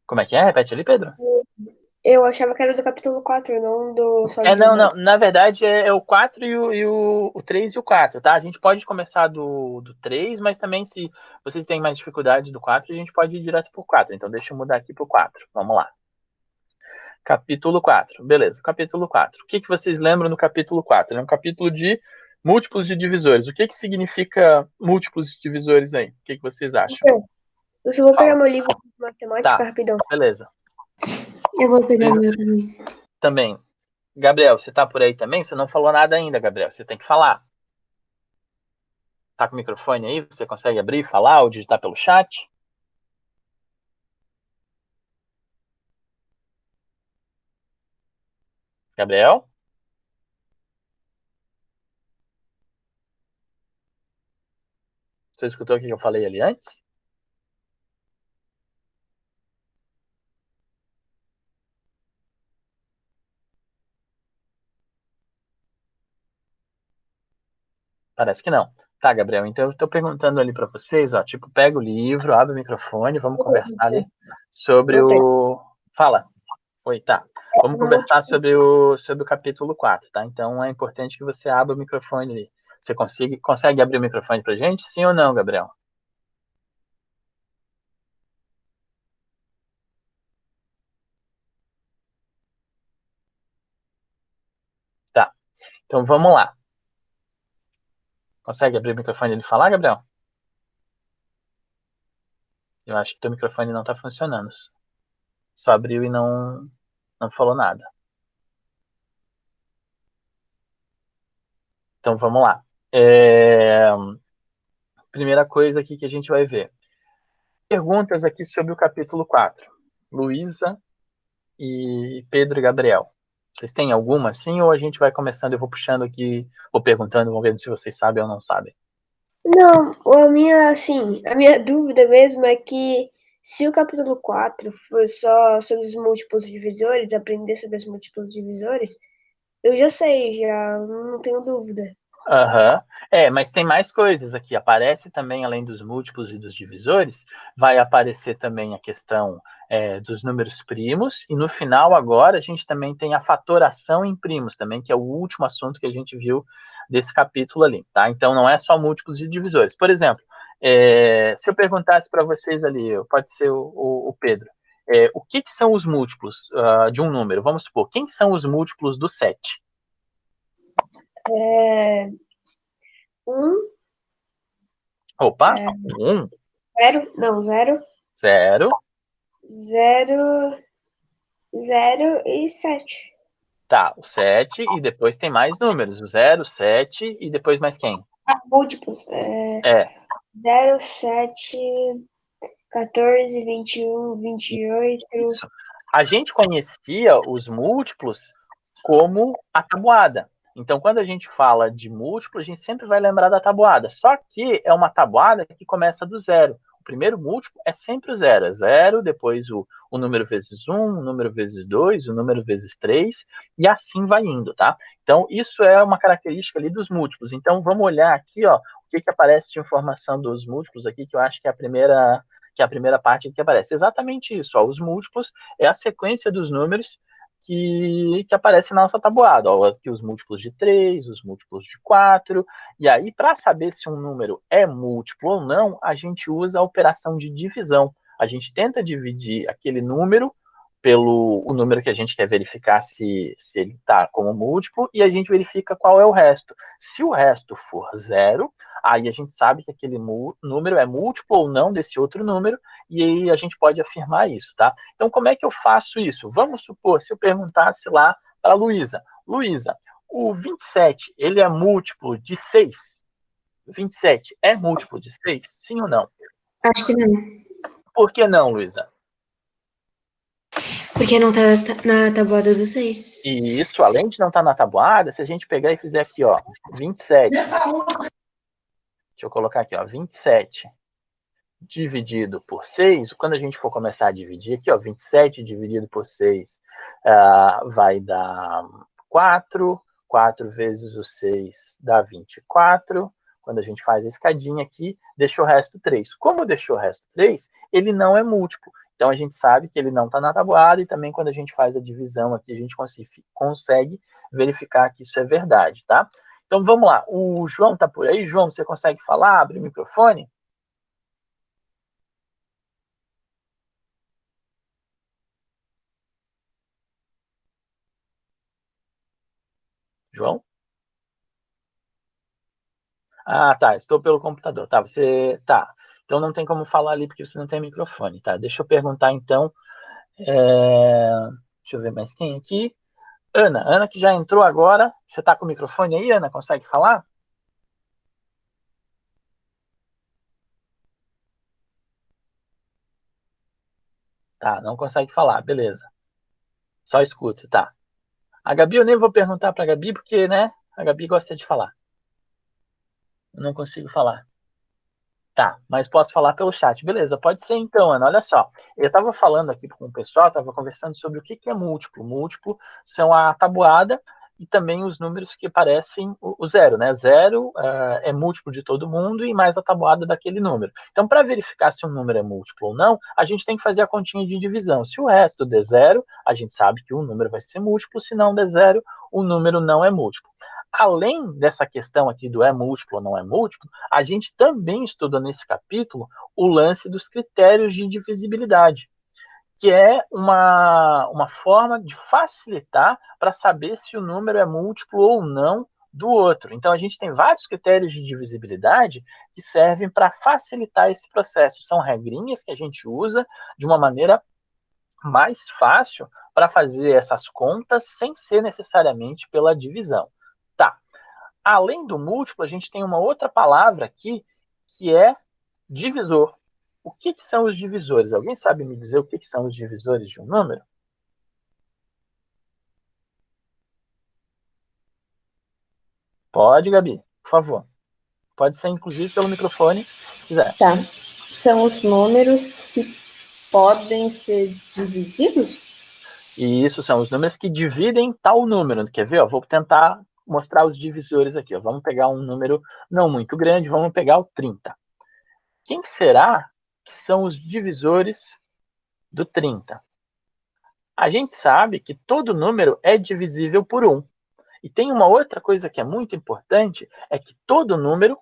Como é que é? Repete ali, Pedro. Eu achava que era do capítulo 4, não do Solo de Não, Humano. não. Na verdade, é o 4 o 3 e o 4, tá? A gente pode começar do 3, mas também se vocês têm mais dificuldade do 4, a gente pode ir direto pro 4. Então, deixa eu mudar aqui pro 4. Vamos lá. Capítulo 4. Beleza, capítulo 4. O que, que vocês lembram no capítulo 4? É um capítulo de múltiplos de divisores. O que, que significa múltiplos de divisores aí? O que, que vocês acham? Eu só vou pegar Fala. meu livro de matemática Tá, rapidão. beleza. Eu vou pegar o Luísa, meu também. também. Gabriel, você tá por aí também? Você não falou nada ainda, Gabriel. Você tem que falar. Tá com o microfone aí? Você consegue abrir, falar ou digitar pelo chat? Gabriel? Você escutou o que eu falei ali antes? Parece que não. Tá, Gabriel, então eu tô perguntando ali para vocês, ó, tipo, pega o livro, abre o microfone, vamos conversar ali sobre Voltei. o... Fala. Oi, tá. Vamos conversar Múltiplo. sobre o capítulo 4, tá? Então é importante que você abra o microfone ali. Você consegue abrir o microfone pra gente? Sim ou não, Gabriel? Tá. Então vamos lá. Consegue abrir o microfone e falar, Gabriel? Eu acho que teu microfone não tá funcionando. Só abriu e não falou nada. Então vamos lá. Primeira coisa aqui que a gente vai ver. Perguntas aqui sobre o capítulo 4. Luísa e Pedro e Gabriel. Vocês têm alguma assim ou a gente vai começando, eu vou puxando aqui, vou perguntando, vamos ver se vocês sabem ou não sabem. Não, a minha dúvida mesmo é que se o capítulo 4 for só sobre os múltiplos divisores, aprender sobre os múltiplos divisores, eu já sei, já não tenho dúvida. Aham. Mas tem mais coisas aqui. Aparece também, além dos múltiplos e dos divisores, vai aparecer também a questão dos números primos, e no final, agora, a gente também tem a fatoração em primos também, que é o último assunto que a gente viu desse capítulo ali, tá? Então não é só múltiplos e divisores. Por exemplo, se eu perguntasse para vocês ali, pode ser o Pedro, o que, que são os múltiplos de um número? Vamos supor, quem são os múltiplos do 7? É, um, Opa, um, zero, não, zero, zero. zero, zero e sete. Tá, o 7 e depois tem mais números. O 0, 7 e depois mais quem? Ah, múltiplos. É, 0, 7, 14, 21, 28. isso. A gente conhecia os múltiplos como a tabuada. Então, quando a gente fala de múltiplo, a gente sempre vai lembrar da tabuada. Só que é uma tabuada que começa do zero. O primeiro múltiplo é sempre o zero. É zero, depois o número vezes um, o número vezes dois, o número vezes três, e assim vai indo, tá? Então, isso é uma característica ali dos múltiplos. Então, vamos olhar aqui, ó, o que, que aparece de informação dos múltiplos aqui, que eu acho que é a primeira parte que aparece. Exatamente isso, ó, os múltiplos é a sequência dos números que aparece na nossa tabuada. Ó, aqui os múltiplos de 3, os múltiplos de 4. E aí, para saber se um número é múltiplo ou não, a gente usa a operação de divisão. A gente tenta dividir aquele número pelo o número que a gente quer verificar se ele está como múltiplo e a gente verifica qual é o resto. Se o resto for zero, aí a gente sabe que aquele número é múltiplo ou não desse outro número e aí a gente pode afirmar isso, tá? Então, como é que eu faço isso? Vamos supor, se eu perguntasse lá para a Luísa, Luísa, o 27, ele é múltiplo de 6? 27 é múltiplo de 6? Sim ou não? Acho que não. Por que não, Luísa? Porque não tá na tabuada do 6. E isso, além de não estar na tabuada, se a gente pegar e fizer aqui, ó, 27, deixa eu colocar aqui, ó, 27 dividido por 6, quando a gente for começar a dividir aqui, ó, 27 dividido por 6 vai dar 4, 4 vezes o 6 dá 24. Quando a gente faz a escadinha aqui, deixa o resto 3. Como deixou o resto 3, ele não é múltiplo. Então, a gente sabe que ele não está na tabuada, e também quando a gente faz a divisão aqui, a gente consegue verificar que isso é verdade, tá? Então, vamos lá. O João está por aí. João, você consegue falar? Abre o microfone. João? Ah, tá. Estou pelo computador. Tá, você... Tá. Então, não tem como falar ali, porque você não tem microfone, tá? Deixa eu perguntar, então... Deixa eu ver mais quem aqui. Ana. Ana, que já entrou agora. Você está com o microfone aí, Ana? Consegue falar? Tá, não consegue falar. Beleza. Só escuta, tá. A Gabi, eu nem vou perguntar para a Gabi, porque, né, a Gabi gosta de falar. Eu não consigo falar. Tá, mas posso falar pelo chat. Beleza, pode ser então, Ana. Olha só, eu estava falando aqui com o pessoal, estava conversando sobre o que é múltiplo. Múltiplo são a tabuada e também os números que parecem o zero, né? Zero é múltiplo de todo mundo e mais a tabuada daquele número. Então, para verificar se um número é múltiplo ou não, a gente tem que fazer a continha de divisão. Se o resto der zero, a gente sabe que o número vai ser múltiplo. Se não der zero, o número não é múltiplo. Além dessa questão aqui do é múltiplo ou não é múltiplo, a gente também estuda nesse capítulo o lance dos critérios de divisibilidade, que é uma forma de facilitar para saber se o número é múltiplo ou não do outro. Então, a gente tem vários critérios de divisibilidade que servem para facilitar esse processo. São regrinhas que a gente usa de uma maneira mais fácil para fazer essas contas sem ser necessariamente pela divisão. Tá. Além do múltiplo, a gente tem uma outra palavra aqui, que é divisor. O que são os divisores? Alguém sabe me dizer o que são os divisores de um número? Pode, Gabi, por favor. Pode ser, inclusive, pelo microfone, se quiser. Tá. São os números que podem ser divididos? E isso são os números que dividem tal número. Quer ver? Vou tentar mostrar os divisores aqui. Vamos pegar um número não muito grande, vamos pegar o 30. Quem será que são os divisores do 30? A gente sabe que todo número é divisível por 1. E tem uma outra coisa que é muito importante, é que todo número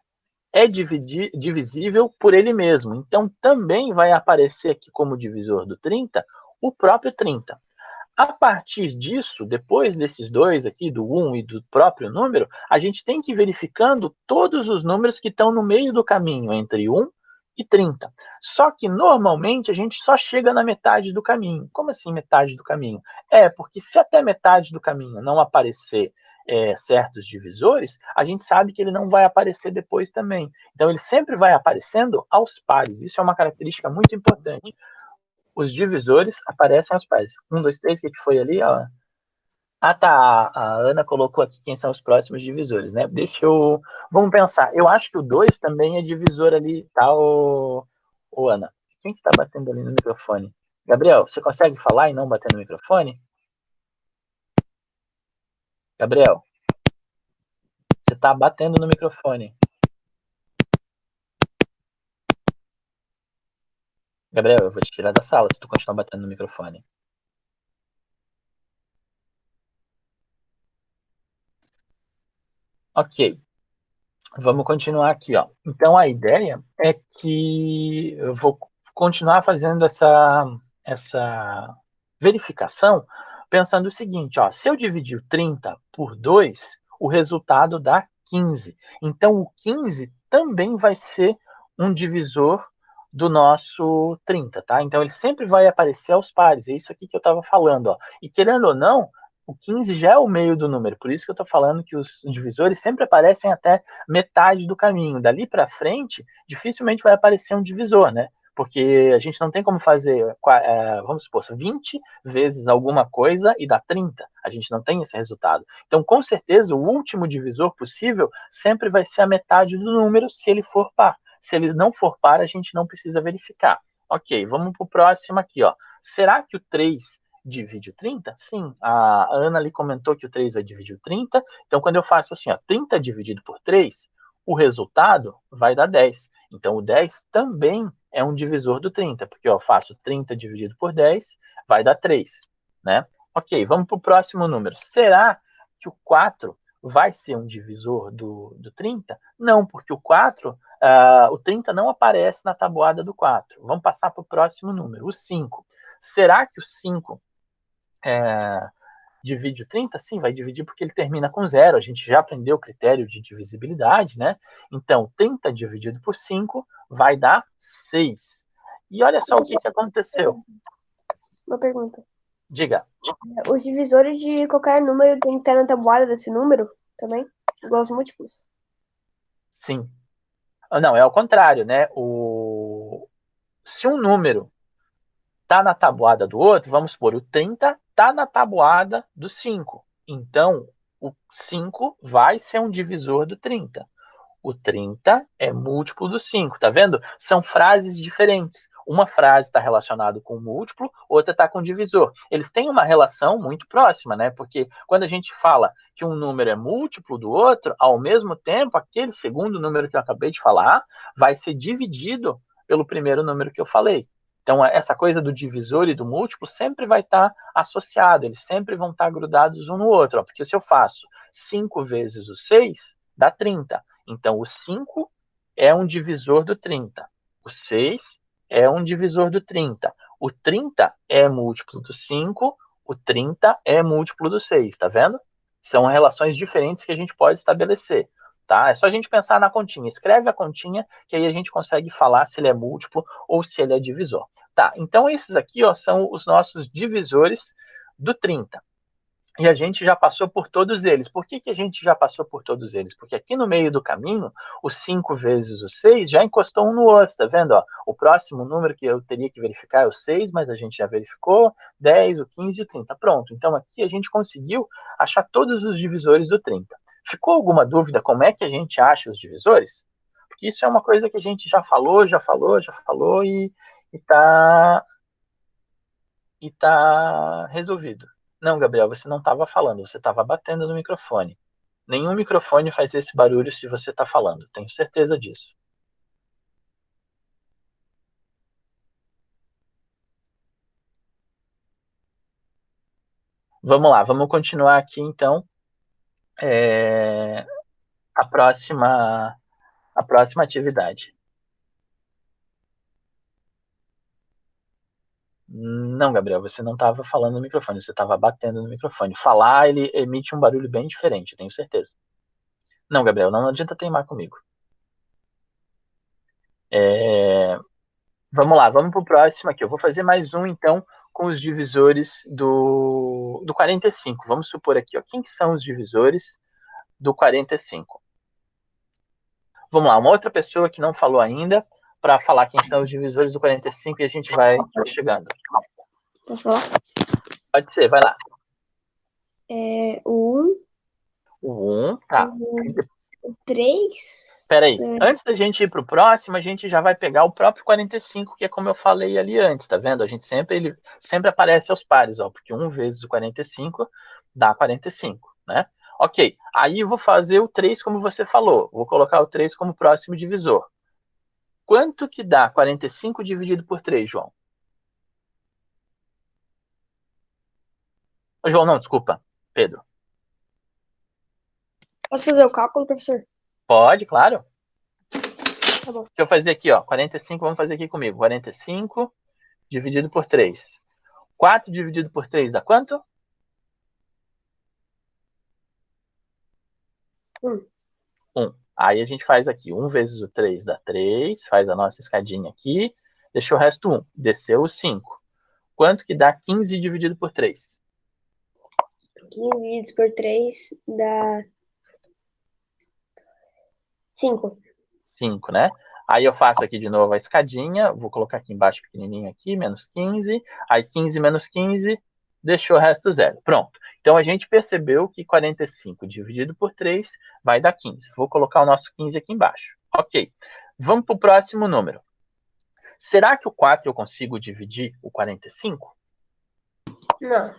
é divisível por ele mesmo. Então, também vai aparecer aqui como divisor do 30, o próprio 30. A partir disso, depois desses dois aqui, do 1 e do próprio número, a gente tem que ir verificando todos os números que estão no meio do caminho, entre 1 e 30. Só que, normalmente, a gente só chega na metade do caminho. Como assim metade do caminho? Porque se até metade do caminho não aparecer certos divisores, a gente sabe que ele não vai aparecer depois também. Então, ele sempre vai aparecendo aos pares. Isso é uma característica muito importante. Os divisores aparecem aos pares. 1, 2, 3, o que foi ali? Ah, tá. A Ana colocou aqui quem são os próximos divisores, né? Vamos pensar. Eu acho que o 2 também é divisor ali, tá, Ana? Quem que tá batendo ali no microfone? Gabriel, você consegue falar e não bater no microfone? Gabriel, você tá batendo no microfone. Gabriel, eu vou te tirar da sala se tu continuar batendo no microfone. Ok. Vamos continuar aqui, ó. Então, a ideia é que eu vou continuar fazendo essa verificação pensando o seguinte, ó. Se eu dividir o 30 por 2, o resultado dá 15. Então, o 15 também vai ser um divisor do nosso 30, tá? Então, ele sempre vai aparecer aos pares. É isso aqui que eu estava falando, ó. E querendo ou não, o 15 já é o meio do número. Por isso que eu estou falando que os divisores sempre aparecem até metade do caminho. Dali para frente, dificilmente vai aparecer um divisor, né? Porque a gente não tem como fazer, vamos supor, 20 vezes alguma coisa e dá 30. A gente não tem esse resultado. Então, com certeza, o último divisor possível sempre vai ser a metade do número se ele for par. Se ele não for par, a gente não precisa verificar. Ok, vamos para o próximo aqui, ó. Será que o 3 divide o 30? Sim, a Ana ali comentou que o 3 vai dividir o 30. Então, quando eu faço assim, ó, 30 dividido por 3, o resultado vai dar 10. Então, o 10 também é um divisor do 30, porque eu faço 30 dividido por 10, vai dar 3, né? Ok, vamos para o próximo número. Será que o 4 vai ser um divisor do 30? Não, porque o 4, o 30 não aparece na tabuada do 4. Vamos passar para o próximo número, o 5. Será que o 5 divide o 30? Sim, vai dividir porque ele termina com 0. A gente já aprendeu o critério de divisibilidade, né? Então, 30 dividido por 5 vai dar 6. E olha só o que aconteceu. Uma pergunta. Diga. Os divisores de qualquer número tem que estar na tabuada desse número também? Igual os múltiplos? Sim. Não, é ao contrário, né? Se um número está na tabuada do outro, vamos supor, o 30 está na tabuada do 5. Então, o 5 vai ser um divisor do 30. O 30 é múltiplo do 5, tá vendo? São frases diferentes. Uma frase está relacionada com o múltiplo, outra está com o divisor. Eles têm uma relação muito próxima, né? Porque quando a gente fala que um número é múltiplo do outro, ao mesmo tempo, aquele segundo número que eu acabei de falar vai ser dividido pelo primeiro número que eu falei. Então, essa coisa do divisor e do múltiplo sempre vai estar associado, eles sempre vão estar grudados um no outro. Ó, porque se eu faço 5 vezes o 6, dá 30. Então, o 5 é um divisor do 30. O 6 é um divisor do 30. O 30 é múltiplo do 5. O 30 é múltiplo do 6. Tá vendo? São relações diferentes que a gente pode estabelecer. Tá? É só a gente pensar na continha. Escreve a continha, que aí a gente consegue falar se ele é múltiplo ou se ele é divisor. Tá, então esses aqui ó, são os nossos divisores do 30. E a gente já passou por todos eles. Por que a gente já passou por todos eles? Porque aqui no meio do caminho, o 5 vezes o 6 já encostou um no outro, tá vendo? Ó? O próximo número que eu teria que verificar é o 6, mas a gente já verificou, 10, o 15 e o 30. Pronto, então aqui a gente conseguiu achar todos os divisores do 30. Ficou alguma dúvida como é que a gente acha os divisores? Porque isso é uma coisa que a gente já falou e tá resolvido. Não, Gabriel, você não estava falando, você estava batendo no microfone. Nenhum microfone faz esse barulho se você está falando, tenho certeza disso. Vamos lá, vamos continuar aqui então. A próxima atividade. Não, Gabriel, você não estava falando no microfone, você estava batendo no microfone. Falar, ele emite um barulho bem diferente, tenho certeza. Não, Gabriel, não adianta teimar comigo. Vamos lá, vamos para o próximo aqui. Eu vou fazer mais um, então, com os divisores do 45. Vamos supor aqui, ó, quem que são os divisores do 45? Vamos lá, uma outra pessoa que não falou ainda, para falar quem são os divisores do 45 e a gente vai chegando. Posso falar? Pode ser, vai lá. O 1. O 1, tá. O 3. Peraí, antes da gente ir para o próximo, a gente já vai pegar o próprio 45, que é como eu falei ali antes, tá vendo? Ele sempre aparece aos pares, ó, porque 1 vezes o 45 dá 45, né? Ok, aí eu vou fazer o 3 como você falou, vou colocar o 3 como próximo divisor. Quanto que dá 45 dividido por 3, João? João, não, desculpa, Pedro. Posso fazer o cálculo, professor? Pode, claro. Tá bom. Deixa eu fazer aqui, ó, 45, vamos fazer aqui comigo. 45 dividido por 3. 4 dividido por 3 dá quanto? 1. Aí a gente faz aqui, 1 vezes o 3 dá 3, faz a nossa escadinha aqui, deixou o resto 1, desceu o 5. Quanto que dá 15 dividido por 3? 15 divididos por 3 dá 5. 5, né? Aí eu faço aqui de novo a escadinha, vou colocar aqui embaixo pequenininho aqui, menos 15, aí 15 menos 15, deixou o resto 0. Pronto. Então a gente percebeu que 45 dividido por 3 vai dar 15. Vou colocar o nosso 15 aqui embaixo. Ok. Vamos para o próximo número. Será que o 4 eu consigo dividir o 45? Não.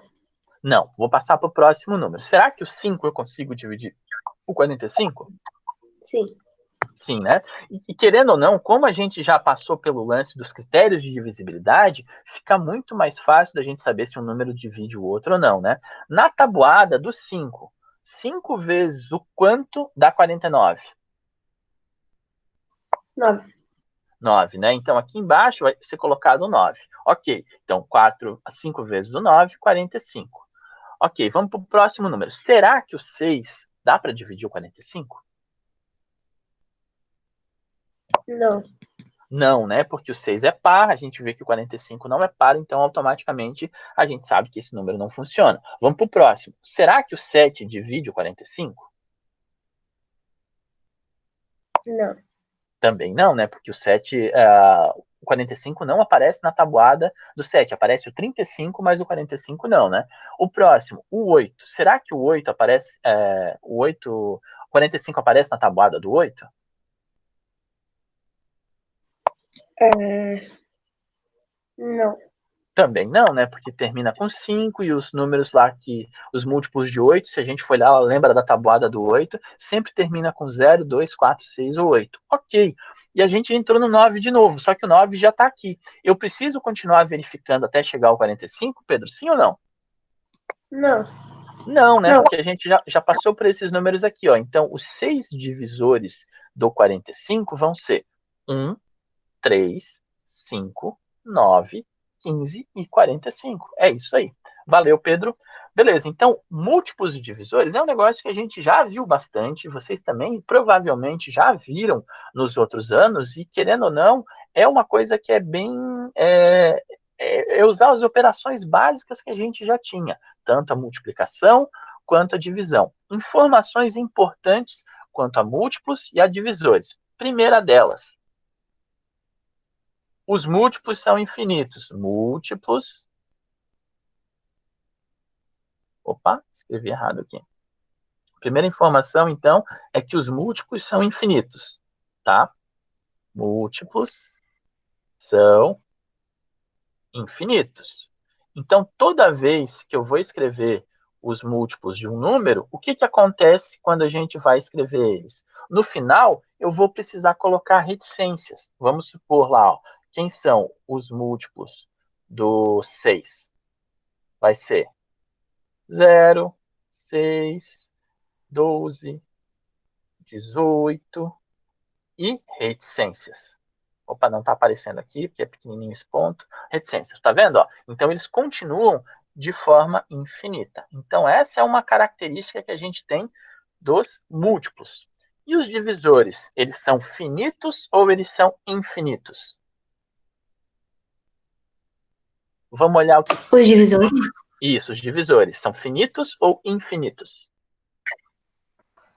Não. Vou passar para o próximo número. Será que o 5 eu consigo dividir o 45? Sim. Sim, né? E querendo ou não, como a gente já passou pelo lance dos critérios de divisibilidade, fica muito mais fácil da gente saber se um número divide o outro ou não, né? Na tabuada do 5, 5 vezes o quanto dá 49? 9. 9, né? Então aqui embaixo vai ser colocado o 9. Ok, então 5 vezes o 9, 45. Ok, vamos para o próximo número. Será que o 6 dá para dividir o 45? Não. Não, né? Porque o 6 é par, a gente vê que o 45 não é par, então automaticamente a gente sabe que esse número não funciona. Vamos para o próximo. Será que o 7 divide o 45? Não. Também não, né? Porque o 45 não aparece na tabuada do 7, aparece o 35, mas o 45 não, né? O próximo, o 8. Será que o 8 aparece, o 45 aparece na tabuada do 8? Não. Também não, né? Porque termina com 5 e os números lá os múltiplos de 8, se a gente for lá, lembra da tabuada do 8, sempre termina com 0, 2, 4, 6 ou 8. Ok. E a gente entrou no 9 de novo, só que o 9 já está aqui. Eu preciso continuar verificando até chegar ao 45, Pedro? Sim ou não? Não. Não, né? Não. Porque a gente já passou por esses números aqui, ó. Então, os 6 divisores do 45 vão ser 1, 3, 5, 9, 15 e 45. É isso aí. Valeu, Pedro. Beleza, então, múltiplos e divisores é um negócio que a gente já viu bastante, vocês também provavelmente já viram nos outros anos, e querendo ou não, é uma coisa que é bem. É usar as operações básicas que a gente já tinha, tanto a multiplicação quanto a divisão. Informações importantes quanto a múltiplos e a divisores. Primeira delas, os múltiplos são infinitos. Múltiplos. Opa, escrevi errado aqui. A primeira informação, então, é que os múltiplos são infinitos. Tá? Múltiplos são infinitos. Então, toda vez que eu vou escrever os múltiplos de um número, o que acontece quando a gente vai escrever eles? No final, eu vou precisar colocar reticências. Vamos supor lá, ó, quem são os múltiplos do 6? Vai ser 0, 6, 12, 18 e reticências. Opa, não está aparecendo aqui, porque é pequenininho esse ponto. Reticências, tá vendo? Ó? Então, eles continuam de forma infinita. Então, essa é uma característica que a gente tem dos múltiplos. E os divisores, eles são finitos ou eles são infinitos? Vamos olhar o que... Os divisores? Isso, os divisores. São finitos ou infinitos?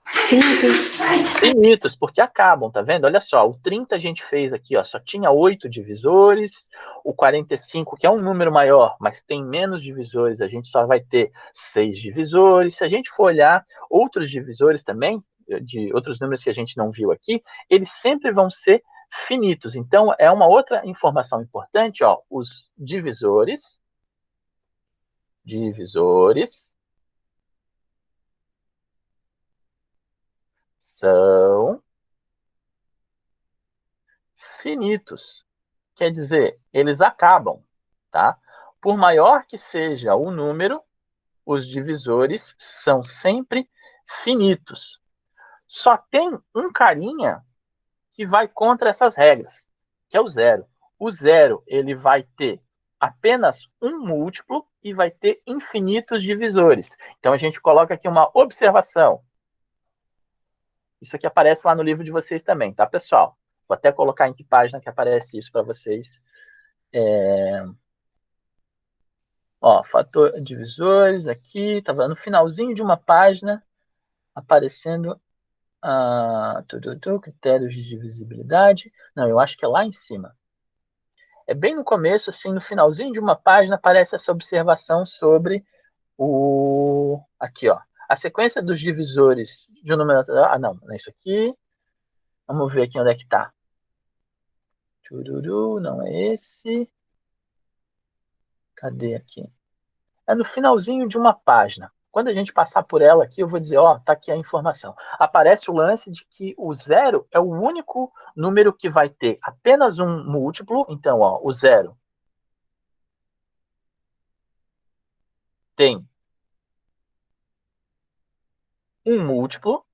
Finitos. Finitos, porque acabam, tá vendo? Olha só, o 30 a gente fez aqui, ó, só tinha 8 divisores, o 45, que é um número maior, mas tem menos divisores, a gente só vai ter 6 divisores. Se a gente for olhar outros divisores também, de outros números que a gente não viu aqui, eles sempre vão ser finitos. Então, é uma outra informação importante, ó, os divisores são finitos. Quer dizer, eles acabam, tá? Por maior que seja o número, os divisores são sempre finitos. Só tem um carinha que vai contra essas regras, que é o zero. O zero, ele vai ter apenas um múltiplo e vai ter infinitos divisores. Então a gente coloca aqui uma observação. Isso aqui aparece lá no livro de vocês também, tá, pessoal? Vou até colocar em que página que aparece isso para vocês. Ó, fator divisores aqui, estava no finalzinho de uma página, aparecendo critérios de divisibilidade. Não, eu acho que é lá em cima. É bem no começo, assim, no finalzinho de uma página, aparece essa observação sobre aqui, ó. A sequência dos divisores de um número... Ah, não é isso aqui. Vamos ver aqui onde é que está. Não é esse. Cadê aqui? É no finalzinho de uma página. Quando a gente passar por ela aqui, eu vou dizer, ó, tá aqui a informação. Aparece o lance de que o 0 é o único número que vai ter apenas um múltiplo. Então, ó, o 0 tem um múltiplo,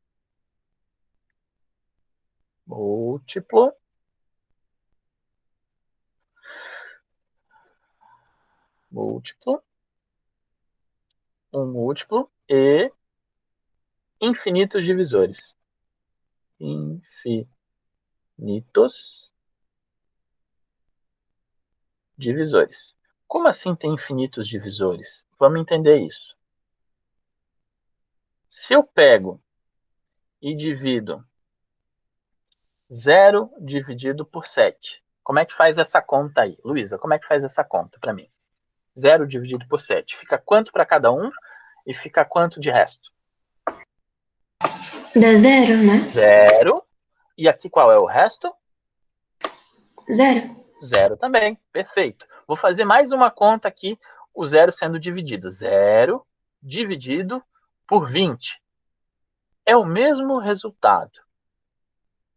um múltiplo e infinitos divisores. Infinitos divisores. Como assim tem infinitos divisores? Vamos entender isso. Se eu pego e divido 0 dividido por 7, como é que faz essa conta aí? Luísa, como é que faz essa conta para mim? 0 dividido por 7. Fica quanto para cada um e fica quanto de resto? Dá 0, né? 0. E aqui qual é o resto? 0. 0 também. Perfeito. Vou fazer mais uma conta aqui, o 0 sendo dividido. 0 dividido por 20. É o mesmo resultado.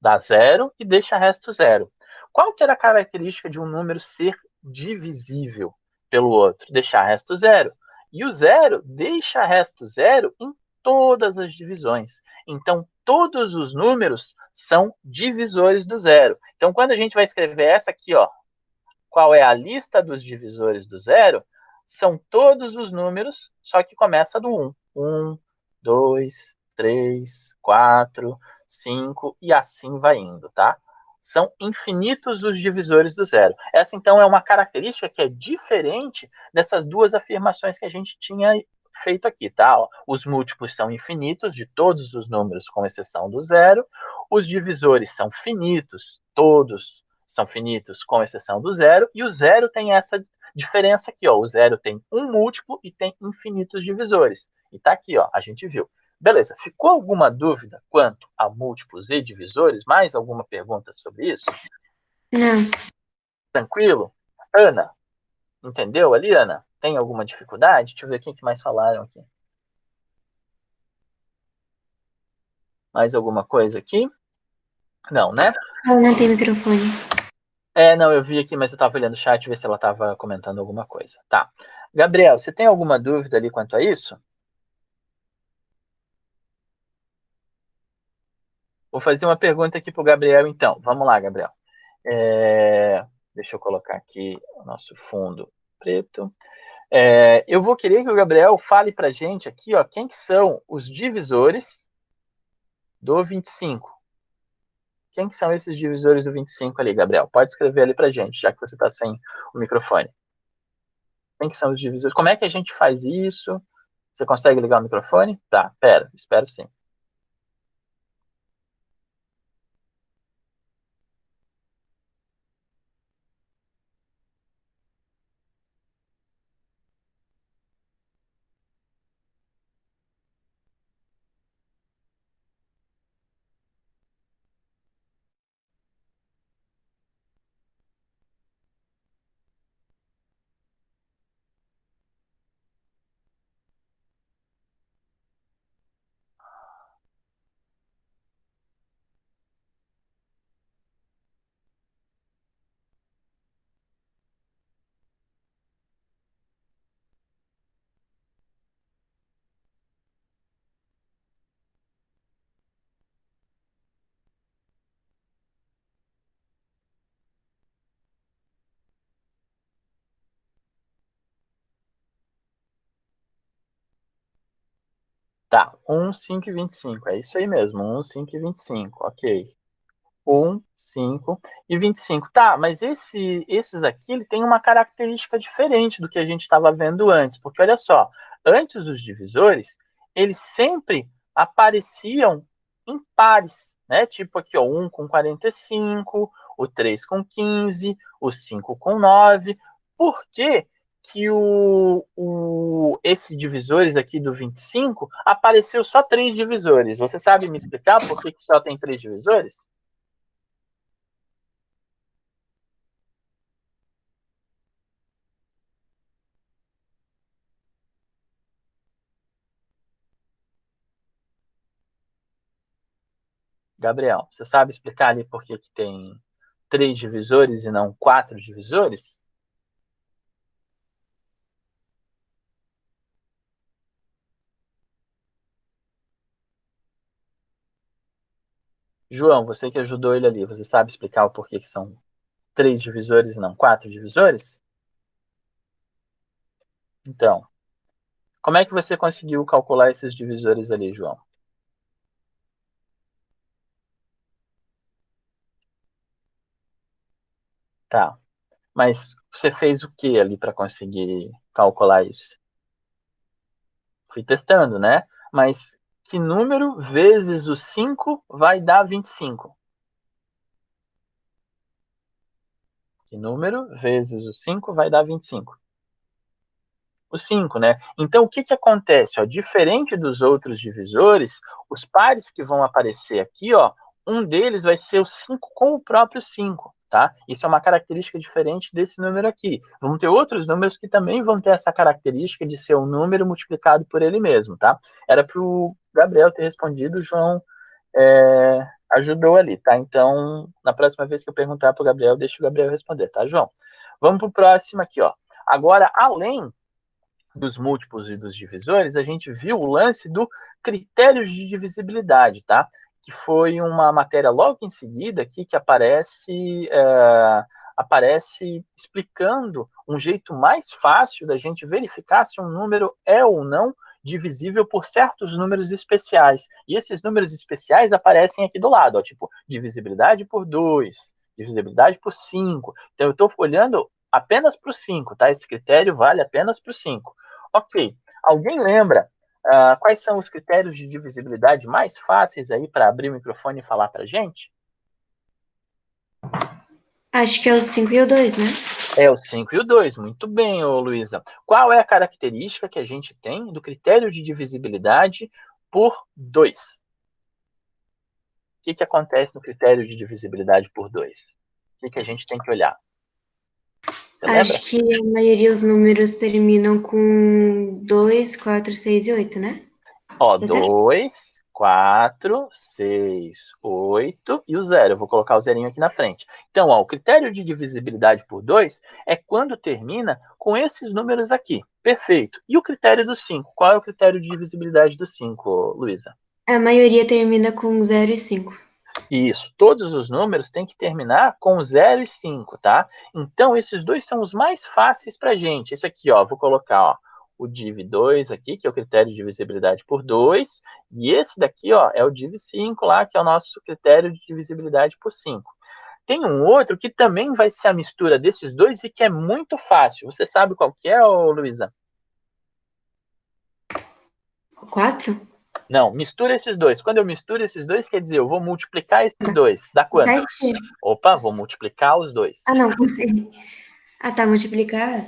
Dá 0 e deixa resto 0. Qual que era a característica de um número ser divisível pelo outro? Deixar resto 0. E o 0 deixa resto 0 em todas as divisões. Então, todos os números são divisores do 0. Então, quando a gente vai escrever essa aqui, ó, qual é a lista dos divisores do 0? São todos os números, só que começa do 1. 1, 2, 3, 4, 5 e assim vai indo, tá? São infinitos os divisores do 0. Essa, então, é uma característica que é diferente dessas duas afirmações que a gente tinha feito aqui, tá? Os múltiplos são infinitos de todos os números, com exceção do 0. Os divisores são finitos, todos são finitos, com exceção do 0. E o 0 tem essa diferença aqui, ó. O 0 tem um múltiplo e tem infinitos divisores. E tá aqui, ó, a gente viu. Beleza, ficou alguma dúvida quanto a múltiplos e divisores? Mais alguma pergunta sobre isso? Não. Tranquilo? Ana, entendeu ali, Ana? Tem alguma dificuldade? Deixa eu ver o que mais falaram aqui. Mais alguma coisa aqui? Não, né? Ela não tem microfone. Não, eu vi aqui, mas eu estava olhando o chat, ver se ela estava comentando alguma coisa. Tá. Gabriel, você tem alguma dúvida ali quanto a isso? Vou fazer uma pergunta aqui para o Gabriel, então. Vamos lá, Gabriel. Deixa eu colocar aqui o nosso fundo preto. Eu vou querer que o Gabriel fale para a gente aqui, ó, quem que são os divisores do 25. Quem que são esses divisores do 25 ali, Gabriel? Pode escrever ali para a gente, já que você está sem o microfone. Quem que são os divisores? Como é que a gente faz isso? Você consegue ligar o microfone? Tá, espero sim. Tá, 1, 5 e 25. É isso aí mesmo, 1, 5 e 25. Ok. 1, 5 e 25. Tá, mas esses aqui ele tem uma característica diferente do que a gente estava vendo antes. Porque olha só, antes os divisores, eles sempre apareciam em pares, né? Tipo aqui, ó, 1 com 45, o 3 com 15, o 5 com 9. Por quê? Que esses divisores aqui do 25 apareceu só 3 divisores. Você sabe me explicar por que só tem 3 divisores? Gabriel, você sabe explicar ali por que tem 3 divisores e não 4 divisores? João, você que ajudou ele ali, você sabe explicar o porquê que são 3 divisores e não 4 divisores? Então, como é que você conseguiu calcular esses divisores ali, João? Tá, mas você fez o que ali para conseguir calcular isso? Fui testando, né? Mas que número vezes o 5 vai dar 25? Que número vezes o 5 vai dar 25? O 5, né? Então, o que, que acontece? Ó, diferente dos outros divisores, os pares que vão aparecer aqui, ó, um deles vai ser o 5 com o próprio 5, tá? Isso é uma característica diferente desse número aqui. Vamos ter outros números que também vão ter essa característica de ser um número multiplicado por ele mesmo, tá? Era para o Gabriel ter respondido, o João ajudou ali, tá? Então, na próxima vez que eu perguntar para o Gabriel, deixa o Gabriel responder, tá, João? Vamos para o próximo aqui, ó. Agora, além dos múltiplos e dos divisores, a gente viu o lance do critério de divisibilidade, tá? Que foi uma matéria logo em seguida aqui que aparece explicando um jeito mais fácil da gente verificar se um número é ou não divisível por certos números especiais. E esses números especiais aparecem aqui do lado, ó, tipo divisibilidade por 2, divisibilidade por 5. Então eu estou olhando apenas para o 5, tá? Esse critério vale apenas para o 5. Ok. Alguém lembra quais são os critérios de divisibilidade mais fáceis aí para abrir o microfone e falar para a gente? Acho que é o 5 e o 2, né? É o 5 e o 2. Muito bem, ô Luísa. Qual é a característica que a gente tem do critério de divisibilidade por 2? O que acontece no critério de divisibilidade por 2? O que a gente tem que olhar? Você lembra? Acho que a maioria dos números terminam com 2, 4, 6 e 8, né? Ó, Tá certo? 2, 4, 6, 8 e o 0. Eu vou colocar o zerinho aqui na frente. Então, ó, o critério de divisibilidade por 2 é quando termina com esses números aqui. Perfeito. E o critério do 5? Qual é o critério de divisibilidade do 5, Luísa? A maioria termina com 0 e 5. Isso, todos os números têm que terminar com 0 e 5, tá? Então, esses dois são os mais fáceis para a gente. Esse aqui, ó, vou colocar, ó, o div2 aqui, que é o critério de divisibilidade por 2, e esse daqui, ó, é o div5 lá, que é o nosso critério de divisibilidade por 5. Tem um outro que também vai ser a mistura desses dois e que é muito fácil. Você sabe qual que é, ô, Luísa? 4? Não, mistura esses dois. Quando eu misturo esses dois, quer dizer, eu vou multiplicar esses dois. Dá quanto? 7? Opa, vou multiplicar os dois. Ah, não. Ah, tá, multiplicar.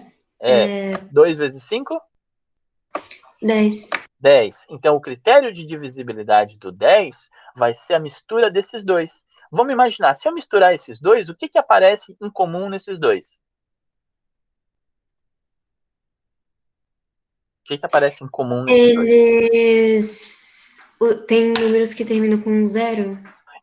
2 vezes 5? 10. 10. Então, o critério de divisibilidade do 10 vai ser a mistura desses dois. Vamos imaginar, se eu misturar esses dois, o que aparece em comum nesses dois? O que aparece em comum nesses dois? Tem números que terminam com 0?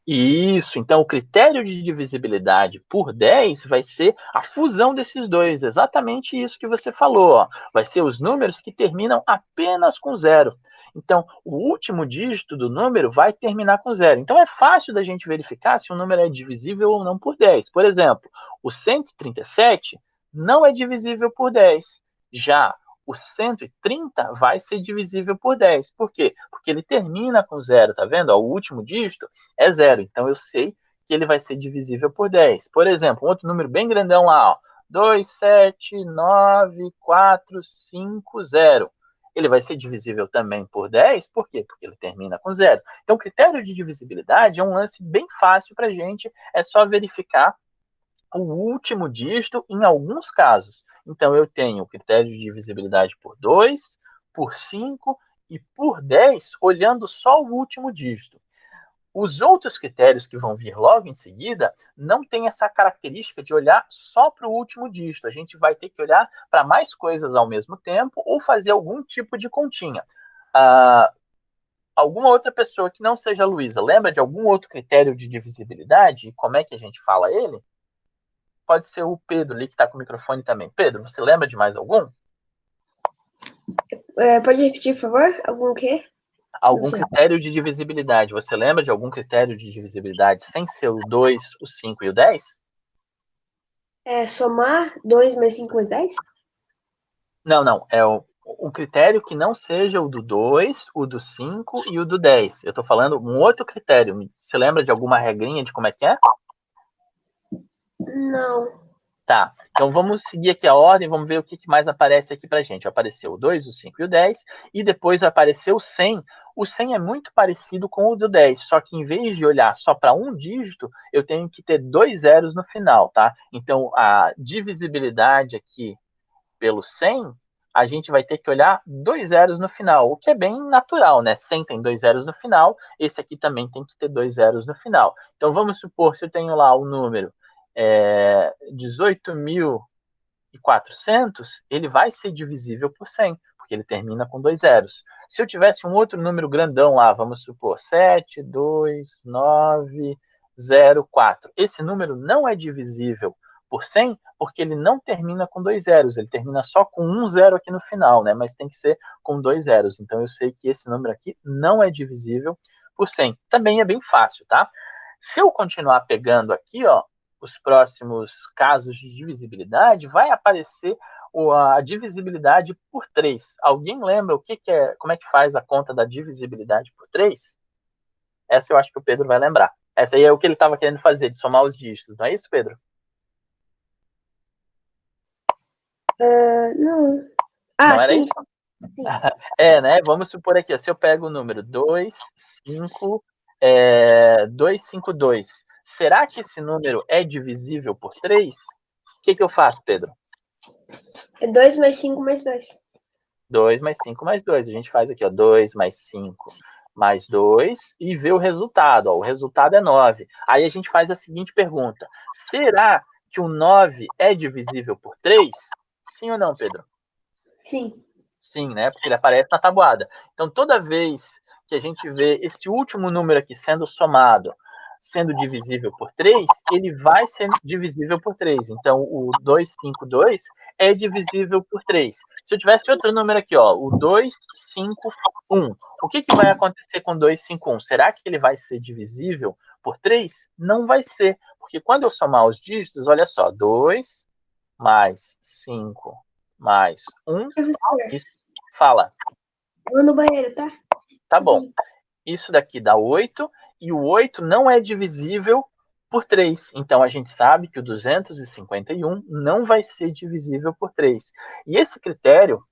Isso, então o critério de divisibilidade por 10 vai ser a fusão desses dois, exatamente isso que você falou. Ó. Vai ser os números que terminam apenas com 0. Então, o último dígito do número vai terminar com 0. Então, é fácil da gente verificar se um número é divisível ou não por 10. Por exemplo, o 137 não é divisível por 10. Já o 130 vai ser divisível por 10. Por quê? Porque ele termina com 0, tá vendo? O último dígito é 0, então eu sei que ele vai ser divisível por 10. Por exemplo, um outro número bem grandão lá, ó, 2, 7, 9, 4, 5, 0. Ele vai ser divisível também por 10, por quê? Porque ele termina com 0. Então, o critério de divisibilidade é um lance bem fácil para a gente, é só verificar o último dígito em alguns casos. Então, eu tenho o critério de divisibilidade por 2, por 5 e por 10, olhando só o último dígito. Os outros critérios que vão vir logo em seguida não têm essa característica de olhar só para o último dígito. A gente vai ter que olhar para mais coisas ao mesmo tempo ou fazer algum tipo de continha. alguma outra pessoa que não seja a Luísa, lembra de algum outro critério de divisibilidade? Como é que a gente fala ele? Pode ser o Pedro ali, que está com o microfone também. Pedro, você lembra de mais algum? Pode repetir, por favor? Algum quê? Algum critério de divisibilidade. Você lembra de algum critério de divisibilidade sem ser o 2, o 5 e o 10? Somar 2 mais 5 mais 10? Não. É o critério que não seja o do 2, o do 5 e o do 10. Eu estou falando um outro critério. Você lembra de alguma regrinha de como é que é? Não. Tá, então vamos seguir aqui a ordem, vamos ver o que mais aparece aqui pra gente. Apareceu o 2, o 5 e o 10, e depois apareceu o 100. O 100 é muito parecido com o do 10, só que em vez de olhar só para um dígito, eu tenho que ter 2 zeros no final, tá? Então, a divisibilidade aqui pelo 100, a gente vai ter que olhar 2 zeros no final, o que é bem natural, né? 100 tem 2 zeros no final, esse aqui também tem que ter 2 zeros no final. Então, vamos supor, se eu tenho lá o número 18.400, ele vai ser divisível por 100, porque ele termina com 2 zeros. Se eu tivesse um outro número grandão lá, vamos supor 72904, esse número não é divisível por 100, porque ele não termina com 2 zeros, ele termina só com um zero aqui no final, né? Mas tem que ser com 2 zeros. Então eu sei que esse número aqui não é divisível por 100. Também é bem fácil, tá? Se eu continuar pegando aqui, ó, os próximos casos de divisibilidade, vai aparecer a divisibilidade por 3. Alguém lembra o que é, como é que faz a conta da divisibilidade por 3? Essa eu acho que o Pedro vai lembrar. Essa aí é o que ele estava querendo fazer, de somar os dígitos. Não é isso, Pedro? Não. Não era Sim. isso? Sim. Né? Vamos supor aqui, ó, se eu pego o número 252, será que esse número é divisível por 3? O que eu faço, Pedro? É 2 mais 5 mais 2. 2 mais 5 mais 2. A gente faz aqui, ó, 2 mais 5 mais 2 e vê o resultado. Ó, o resultado é 9. Aí a gente faz a seguinte pergunta: será que o 9 é divisível por 3? Sim ou não, Pedro? Sim. Sim, né? Porque ele aparece na tabuada. Então, toda vez que a gente vê esse último número aqui sendo somado, sendo divisível por 3, ele vai ser divisível por 3. Então, o 252 é divisível por 3. Se eu tivesse outro número aqui, ó, o 251, o que vai acontecer com 251? Será que ele vai ser divisível por 3? Não vai ser, porque quando eu somar os dígitos, olha só, 2 mais 5 mais 1, isso fala. Vou no banheiro, tá? Tá bom. Isso daqui dá 8, e o 8 não é divisível por 3. Então, a gente sabe que o 251 não vai ser divisível por 3. E esse critério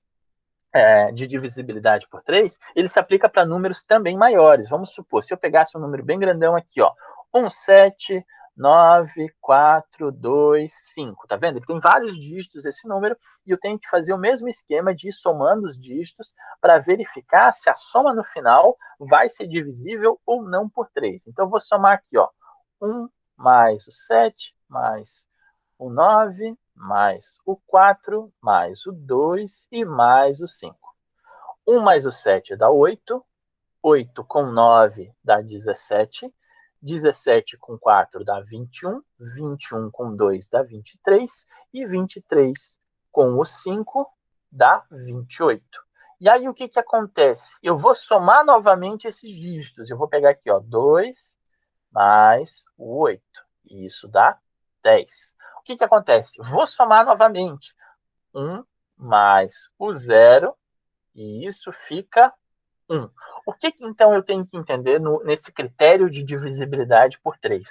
de divisibilidade por 3, ele se aplica para números também maiores. Vamos supor, se eu pegasse um número bem grandão aqui, ó, 179425, tá vendo? Ele tem vários dígitos esse número, e eu tenho que fazer o mesmo esquema de ir somando os dígitos para verificar se a soma no final vai ser divisível ou não por 3. Então, eu vou somar aqui, ó, 1 mais o 7 mais o 9 mais o 4 mais o 2 e mais o 5. 1 mais o 7 dá 8, 8 com 9 dá 17, 17 com 4 dá 21, 21 com 2 dá 23 e 23 com o 5 dá 28. E aí o que acontece? Eu vou somar novamente esses dígitos. Eu vou pegar aqui, ó, 2 mais o 8. E isso dá 10. O que acontece? Vou somar novamente. 1 mais o 0, e isso fica 1. O que então eu tenho que entender nesse critério de divisibilidade por 3?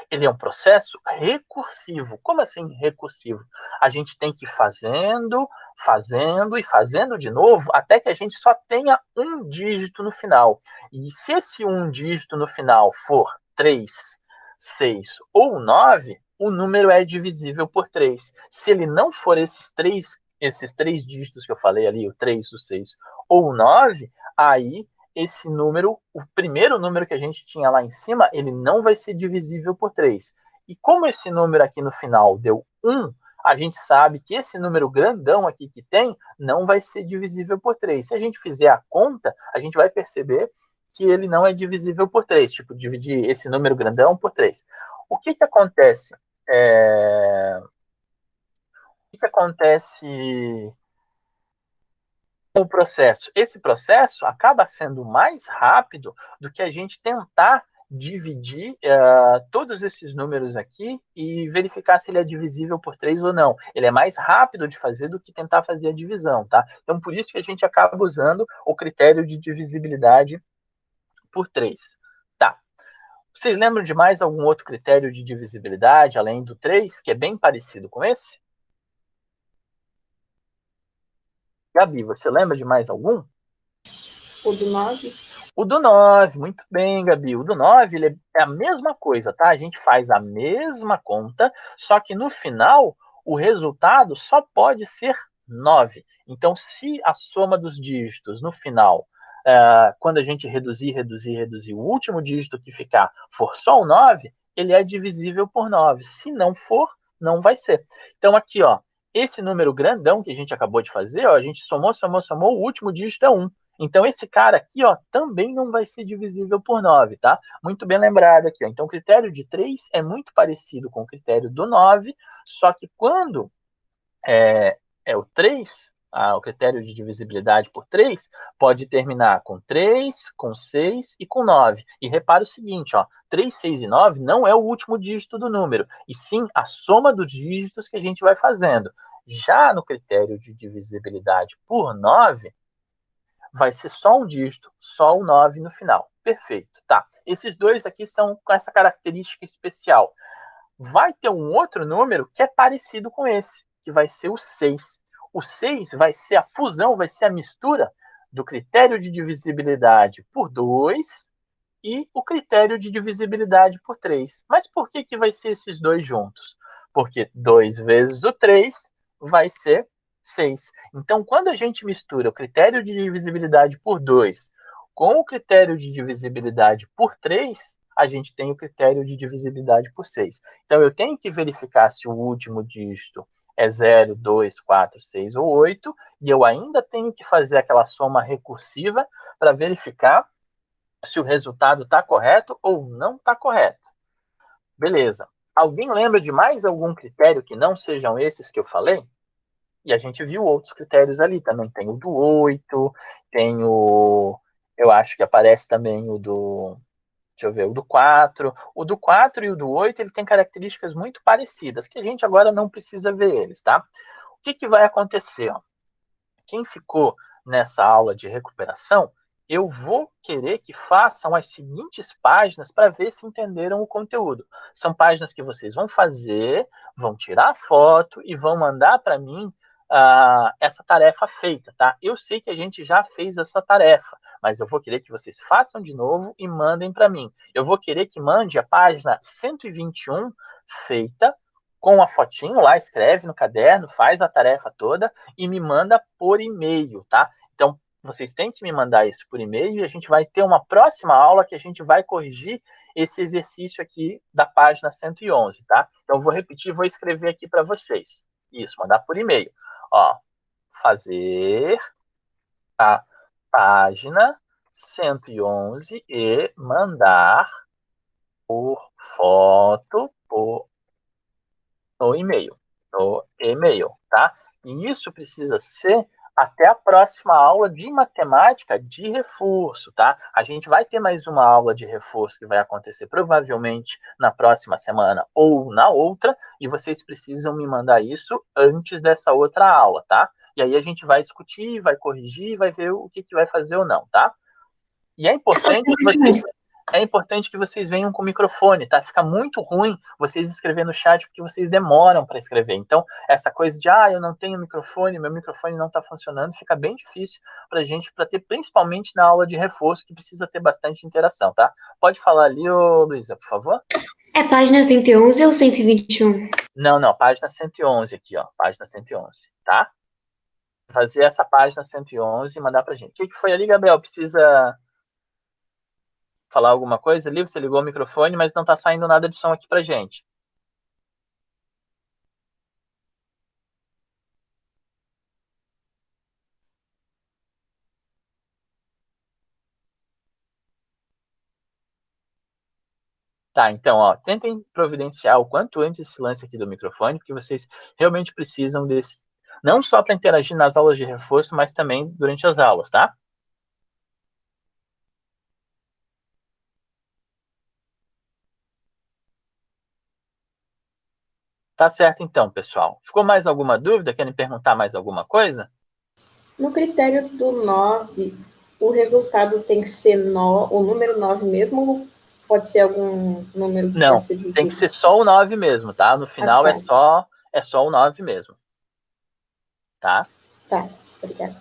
Ele é um processo recursivo. Como assim recursivo? A gente tem que ir fazendo, fazendo e fazendo de novo até que a gente só tenha um dígito no final. E se esse um dígito no final for 3, 6 ou 9, o número é divisível por 3. Se ele não for esses três dígitos que eu falei ali, o 3, o 6 ou o 9, aí esse número, o primeiro número que a gente tinha lá em cima, ele não vai ser divisível por 3. E como esse número aqui no final deu 1, a gente sabe que esse número grandão aqui que tem não vai ser divisível por 3. Se a gente fizer a conta, a gente vai perceber que ele não é divisível por 3, tipo, dividir esse número grandão por 3. O que acontece? O que acontece com o processo? Esse processo acaba sendo mais rápido do que a gente tentar dividir todos esses números aqui e verificar se ele é divisível por 3 ou não. Ele é mais rápido de fazer do que tentar fazer a divisão, tá? Então, por isso que a gente acaba usando o critério de divisibilidade por 3. Tá. Vocês lembram de mais algum outro critério de divisibilidade, além do 3, que é bem parecido com esse? Gabi, você lembra de mais algum? O do 9? O do 9, muito bem, Gabi. O do 9 ele é a mesma coisa, tá? A gente faz a mesma conta, só que no final o resultado só pode ser 9. Então, se a soma dos dígitos no final, quando a gente reduzir, o último dígito que ficar for só o 9, ele é divisível por 9. Se não for, não vai ser. Então, aqui, ó, esse número grandão que a gente acabou de fazer, ó, a gente somou, o último dígito é 1. Então, esse cara aqui, ó, também não vai ser divisível por 9, tá? Muito bem lembrado aqui, ó. Então, o critério de 3 é muito parecido com o critério do 9, só que quando é o 3, o critério de divisibilidade por 3, pode terminar com 3, com 6 e com 9. E repara o seguinte, ó, 3, 6 e 9 não é o último dígito do número, e sim a soma dos dígitos que a gente vai fazendo. Já no critério de divisibilidade por 9, vai ser só um dígito, só o 9 no final. Perfeito, tá. Esses dois aqui estão com essa característica especial. Vai ter um outro número que é parecido com esse, que vai ser o 6. O 6 vai ser a fusão, vai ser a mistura do critério de divisibilidade por 2 e o critério de divisibilidade por 3. Mas por que vai ser esses dois juntos? Porque 2 vezes o 3 vai ser 6. Então, quando a gente mistura o critério de divisibilidade por 2 com o critério de divisibilidade por 3, a gente tem o critério de divisibilidade por 6. Então, eu tenho que verificar se o último dígito é 0, 2, 4, 6 ou 8, e eu ainda tenho que fazer aquela soma recursiva para verificar se o resultado está correto ou não está correto. Beleza. Alguém lembra de mais algum critério que não sejam esses que eu falei? E a gente viu outros critérios ali também. Tem o do 8, tem o... Eu acho que aparece também o do... Deixa eu ver, o do 4. O do 4 e o do 8, ele tem características muito parecidas, que a gente agora não precisa ver eles, tá? O que vai acontecer? Ó? Quem ficou nessa aula de recuperação, eu vou querer que façam as seguintes páginas para ver se entenderam o conteúdo. São páginas que vocês vão fazer, vão tirar foto e vão mandar para mim essa tarefa feita, tá? Eu sei que a gente já fez essa tarefa, mas eu vou querer que vocês façam de novo e mandem para mim. Eu vou querer que mande a página 121 feita com a fotinho lá, escreve no caderno, faz a tarefa toda e me manda por e-mail, tá? Então, vocês têm que me mandar isso por e-mail e a gente vai ter uma próxima aula que a gente vai corrigir esse exercício aqui da página 111, tá? Então, eu vou repetir, vou escrever aqui para vocês. Isso, mandar por e-mail. Ó, fazer a página 111 e mandar por foto no e-mail, tá? E isso precisa ser até a próxima aula de matemática de reforço, tá? A gente vai ter mais uma aula de reforço que vai acontecer provavelmente na próxima semana ou na outra, e vocês precisam me mandar isso antes dessa outra aula, tá? E aí a gente vai discutir, vai corrigir, vai ver o que vai fazer ou não, tá? E é importante que vocês venham com o microfone, tá? Fica muito ruim vocês escrever no chat porque vocês demoram para escrever. Então, essa coisa de, eu não tenho microfone, meu microfone não está funcionando, fica bem difícil para gente, para ter principalmente na aula de reforço, que precisa ter bastante interação, tá? Pode falar ali, Luísa, por favor? É página 111 ou 121? Não, página 111 aqui, ó, página 111, tá? Fazer essa página 111 e mandar pra gente. O que foi ali, Gabriel? Precisa falar alguma coisa ali? Você ligou o microfone, mas não está saindo nada de som aqui pra gente. Tá, então, ó, tentem providenciar o quanto antes esse lance aqui do microfone, porque vocês realmente precisam desse, não só para interagir nas aulas de reforço, mas também durante as aulas, tá? Tá certo então, pessoal. Ficou mais alguma dúvida? Querem perguntar mais alguma coisa? No critério do 9, o resultado tem que ser o número 9 mesmo ou pode ser algum número que Não, pode ser dividido? tem que ser só o 9 mesmo, tá? No final tá. é só o 9 mesmo. Tá? Tá, obrigada.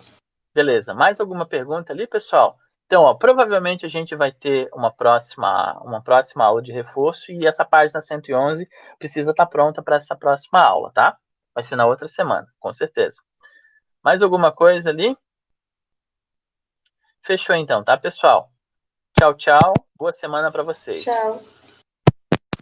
Beleza. Mais alguma pergunta ali, pessoal? Então, ó, provavelmente a gente vai ter uma próxima aula de reforço e essa página 111 precisa estar pronta para essa próxima aula, tá? Vai ser na outra semana, com certeza. Mais alguma coisa ali? Fechou então, tá, pessoal? Tchau, tchau. Boa semana para vocês. Tchau.